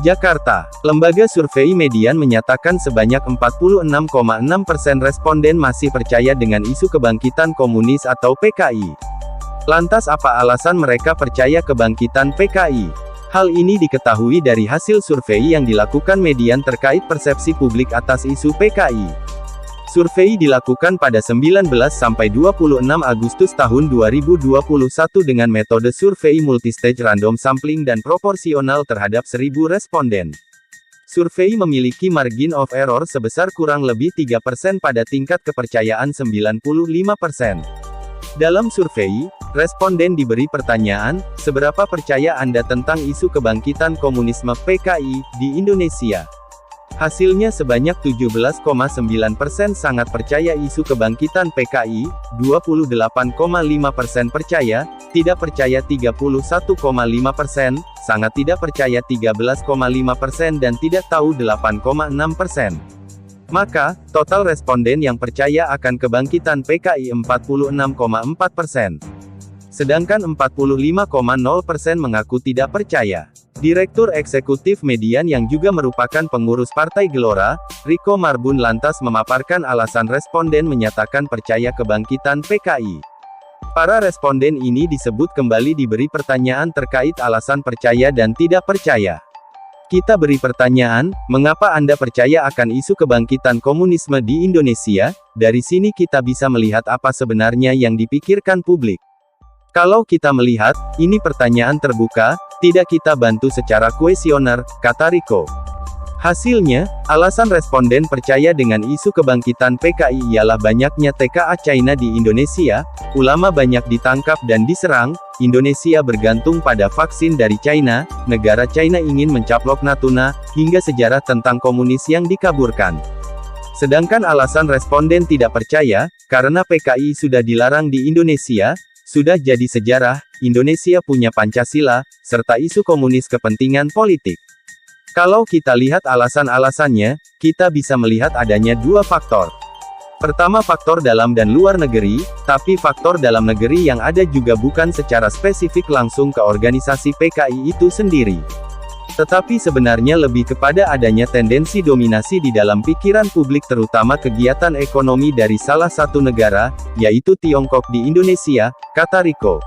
Jakarta, lembaga survei Median menyatakan sebanyak 46,6% responden masih percaya dengan isu kebangkitan komunis atau PKI. Lantas apa alasan mereka percaya kebangkitan PKI? Hal ini diketahui dari hasil survei yang dilakukan Median terkait persepsi publik atas isu PKI. Survei dilakukan pada 19–26 Agustus tahun 2021 dengan metode survei multistage random sampling dan proporsional terhadap 1.000 responden. Survei memiliki margin of error sebesar kurang lebih 3% pada tingkat kepercayaan 95%. Dalam survei, responden diberi pertanyaan, seberapa percaya Anda tentang isu kebangkitan komunisme PKI di Indonesia? Hasilnya sebanyak 17,9% sangat percaya isu kebangkitan PKI, 28,5% percaya, tidak percaya 31,5%, sangat tidak percaya 13,5% dan tidak tahu 8,6%. Maka, total responden yang percaya akan kebangkitan PKI 46,4%. Sedangkan 45,0% mengaku tidak percaya. Direktur Eksekutif Median yang juga merupakan pengurus Partai Gelora, Riko Marbun lantas memaparkan alasan responden menyatakan percaya kebangkitan PKI. Para responden ini disebut kembali diberi pertanyaan terkait alasan percaya dan tidak percaya. Kita beri pertanyaan, mengapa Anda percaya akan isu kebangkitan komunisme di Indonesia? Dari sini kita bisa melihat apa sebenarnya yang dipikirkan publik. Kalau kita melihat, ini pertanyaan terbuka, tidak kita bantu secara kuesioner, kata Riko. Hasilnya, alasan responden percaya dengan isu kebangkitan PKI ialah banyaknya TKA China di Indonesia, ulama banyak ditangkap dan diserang, Indonesia bergantung pada vaksin dari China, negara China ingin mencaplok Natuna, hingga sejarah tentang komunis yang dikaburkan. Sedangkan alasan responden tidak percaya, karena PKI sudah dilarang di Indonesia, sudah jadi sejarah, Indonesia punya Pancasila, serta isu komunis kepentingan politik. Kalau kita lihat alasan-alasannya, kita bisa melihat adanya dua faktor. Pertama faktor dalam dan luar negeri, tapi faktor dalam negeri yang ada juga bukan secara spesifik langsung ke organisasi PKI itu sendiri. Tetapi sebenarnya lebih kepada adanya tendensi dominasi di dalam pikiran publik terutama kegiatan ekonomi dari salah satu negara, yaitu Tiongkok di Indonesia, kata Riko.